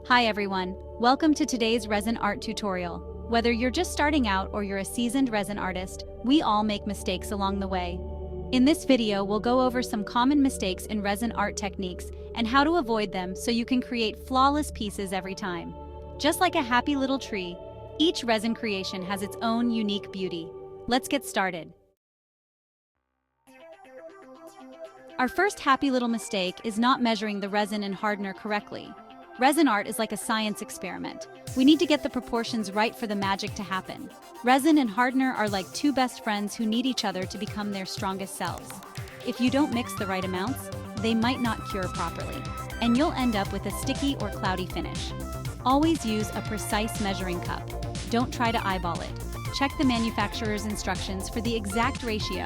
Hi everyone, welcome to today's resin art tutorial. Whether you're just starting out or you're a seasoned resin artist, we all make mistakes along the way. In this video, we'll go over some common mistakes in resin art techniques and how to avoid them so you can create flawless pieces every time. Just like a happy little tree, each resin creation has its own unique beauty. Let's get started. Our first happy little mistake is not measuring the resin and hardener correctly. Resin art is like a science experiment. We need to get the proportions right for the magic to happen. Resin and hardener are like two best friends who need each other to become their strongest selves. If you don't mix the right amounts, they might not cure properly, and you'll end up with a sticky or cloudy finish. Always use a precise measuring cup. Don't try to eyeball it. Check the manufacturer's instructions for the exact ratio.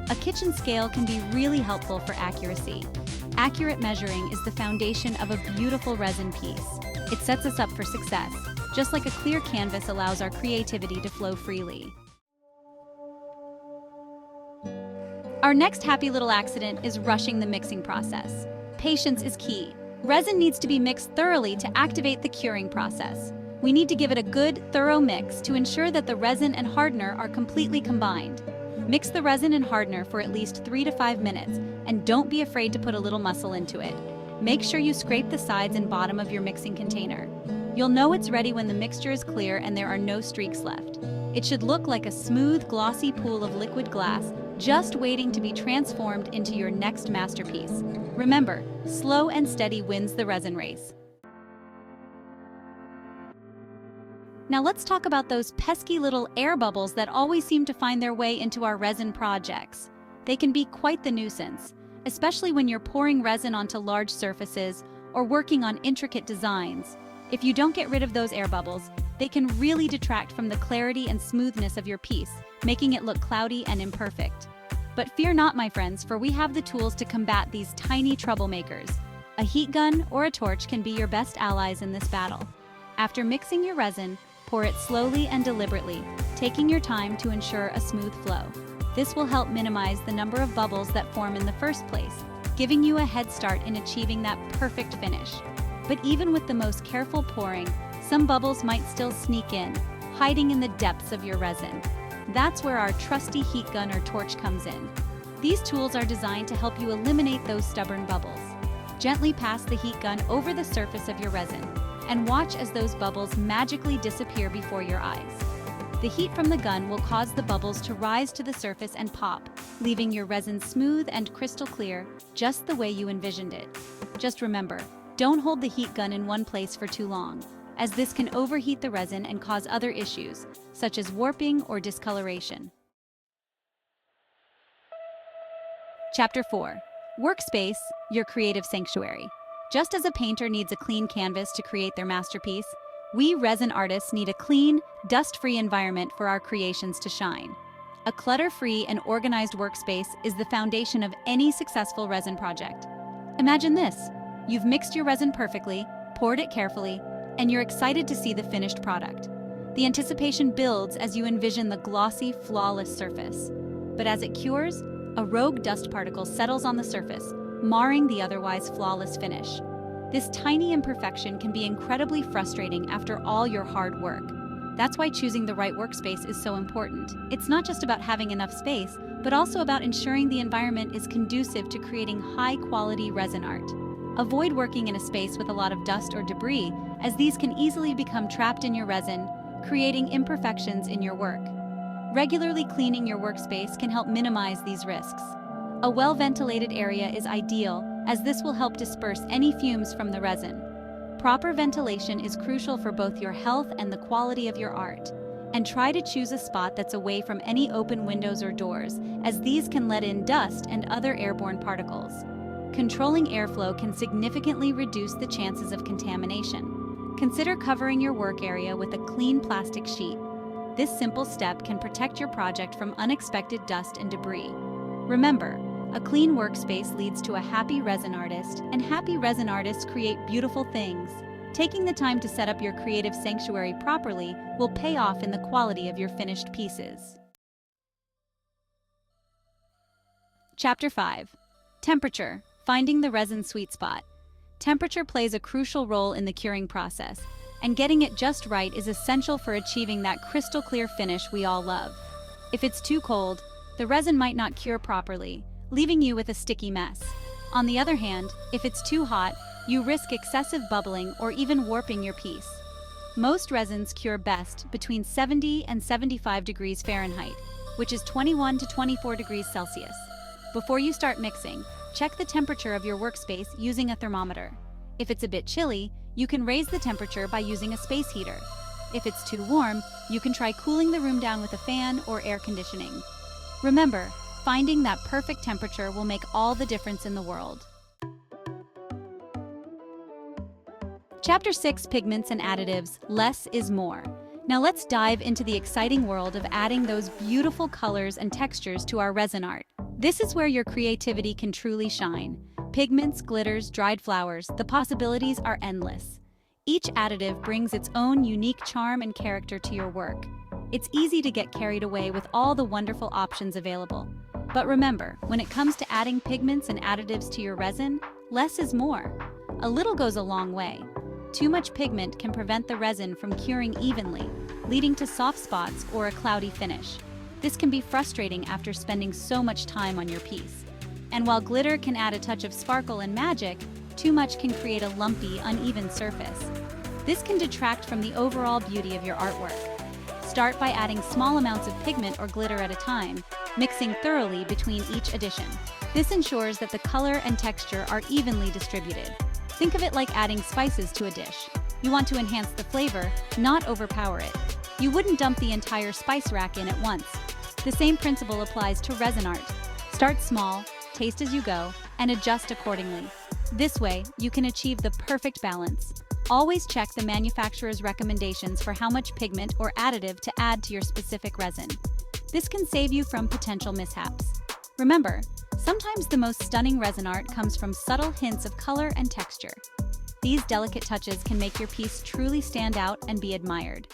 A kitchen scale can be really helpful for accuracy. Accurate measuring is the foundation of a beautiful resin piece. It sets us up for success, just like a clear canvas allows our creativity to flow freely. Our next happy little accident is rushing the mixing process. Patience is key. Resin needs to be mixed thoroughly to activate the curing process. We need to give it a good, thorough mix to ensure that the resin and hardener are completely combined. Mix the resin and hardener for at least 3 to 5 minutes, and don't be afraid to put a little muscle into it. Make sure you scrape the sides and bottom of your mixing container. You'll know it's ready when the mixture is clear and there are no streaks left. It should look like a smooth, glossy pool of liquid glass, just waiting to be transformed into your next masterpiece. Remember, slow and steady wins the resin race. Now let's talk about those pesky little air bubbles that always seem to find their way into our resin projects. They can be quite the nuisance, especially when you're pouring resin onto large surfaces or working on intricate designs. If you don't get rid of those air bubbles, they can really detract from the clarity and smoothness of your piece, making it look cloudy and imperfect. But fear not, my friends, for we have the tools to combat these tiny troublemakers. A heat gun or a torch can be your best allies in this battle. After mixing your resin, pour it slowly and deliberately, taking your time to ensure a smooth flow. This will help minimize the number of bubbles that form in the first place, giving you a head start in achieving that perfect finish. But even with the most careful pouring, some bubbles might still sneak in, hiding in the depths of your resin. That's where our trusty heat gun or torch comes in. These tools are designed to help you eliminate those stubborn bubbles. Gently pass the heat gun over the surface of your resin, and watch as those bubbles magically disappear before your eyes. The heat from the gun will cause the bubbles to rise to the surface and pop, leaving your resin smooth and crystal clear, just the way you envisioned it. Just remember, don't hold the heat gun in one place for too long, as this can overheat the resin and cause other issues, such as warping or discoloration. Chapter 4. Workspace, your creative sanctuary. Just as a painter needs a clean canvas to create their masterpiece, we resin artists need a clean, dust-free environment for our creations to shine. A clutter-free and organized workspace is the foundation of any successful resin project. Imagine this: you've mixed your resin perfectly, poured it carefully, and you're excited to see the finished product. The anticipation builds as you envision the glossy, flawless surface. But as it cures, a rogue dust particle settles on the surface, marring the otherwise flawless finish. This tiny imperfection can be incredibly frustrating after all your hard work. That's why choosing the right workspace is so important. It's not just about having enough space, but also about ensuring the environment is conducive to creating high-quality resin art. Avoid working in a space with a lot of dust or debris, as these can easily become trapped in your resin, creating imperfections in your work. Regularly cleaning your workspace can help minimize these risks. A well-ventilated area is ideal, as this will help disperse any fumes from the resin. Proper ventilation is crucial for both your health and the quality of your art. And try to choose a spot that's away from any open windows or doors, as these can let in dust and other airborne particles. Controlling airflow can significantly reduce the chances of contamination. Consider covering your work area with a clean plastic sheet. This simple step can protect your project from unexpected dust and debris. Remember, a clean workspace leads to a happy resin artist, and happy resin artists create beautiful things. Taking the time to set up your creative sanctuary properly will pay off in the quality of your finished pieces. Chapter 5. Temperature, finding the resin sweet spot. Temperature plays a crucial role in the curing process, and getting it just right is essential for achieving that crystal clear finish we all love. If it's too cold, the resin might not cure properly, leaving you with a sticky mess. On the other hand, if it's too hot, you risk excessive bubbling or even warping your piece. Most resins cure best between 70 and 75 degrees Fahrenheit, which is 21 to 24 degrees Celsius. Before you start mixing, check the temperature of your workspace using a thermometer. If it's a bit chilly, you can raise the temperature by using a space heater. If it's too warm, you can try cooling the room down with a fan or air conditioning. Remember, finding that perfect temperature will make all the difference in the world. Chapter 6: Pigments and Additives. Less is more. Now let's dive into the exciting world of adding those beautiful colors and textures to our resin art. This is where your creativity can truly shine. Pigments, glitters, dried flowers, the possibilities are endless. Each additive brings its own unique charm and character to your work. It's easy to get carried away with all the wonderful options available. But remember, when it comes to adding pigments and additives to your resin, less is more. A little goes a long way. Too much pigment can prevent the resin from curing evenly, leading to soft spots or a cloudy finish. This can be frustrating after spending so much time on your piece. And while glitter can add a touch of sparkle and magic, too much can create a lumpy, uneven surface. This can detract from the overall beauty of your artwork. Start by adding small amounts of pigment or glitter at a time, mixing thoroughly between each addition. This ensures that the color and texture are evenly distributed. Think of it like adding spices to a dish. You want to enhance the flavor, not overpower it. You wouldn't dump the entire spice rack in at once. The same principle applies to resin art. Start small, taste as you go, and adjust accordingly. This way, you can achieve the perfect balance. Always check the manufacturer's recommendations for how much pigment or additive to add to your specific resin. This can save you from potential mishaps. Remember, sometimes the most stunning resin art comes from subtle hints of color and texture. These delicate touches can make your piece truly stand out and be admired.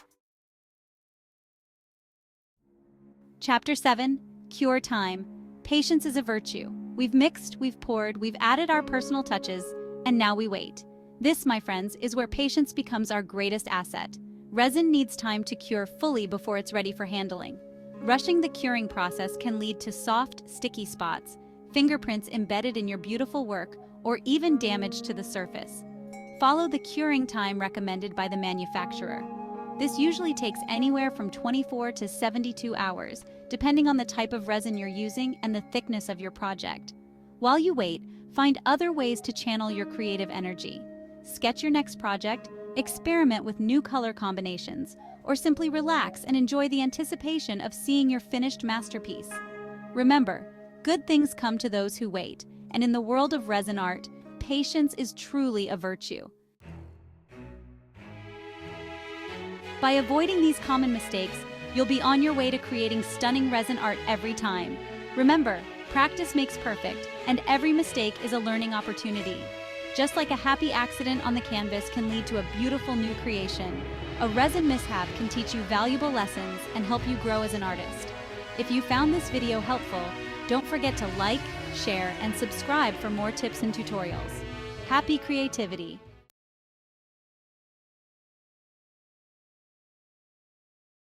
Chapter 7: Cure Time. Patience is a virtue. We've mixed, we've poured, we've added our personal touches, and now we wait. This, my friends, is where patience becomes our greatest asset. Resin needs time to cure fully before it's ready for handling. Rushing the curing process can lead to soft, sticky spots, fingerprints embedded in your beautiful work, or even damage to the surface. Follow the curing time recommended by the manufacturer. This usually takes anywhere from 24 to 72 hours, depending on the type of resin you're using and the thickness of your project. While you wait, find other ways to channel your creative energy. Sketch your next project, experiment with new color combinations, or simply relax and enjoy the anticipation of seeing your finished masterpiece. Remember, good things come to those who wait, and in the world of resin art, patience is truly a virtue. By avoiding these common mistakes, you'll be on your way to creating stunning resin art every time. Remember, practice makes perfect, and every mistake is a learning opportunity. Just like a happy accident on the canvas can lead to a beautiful new creation, a resin mishap can teach you valuable lessons and help you grow as an artist. If you found this video helpful, don't forget to like, share, and subscribe for more tips and tutorials. Happy creativity!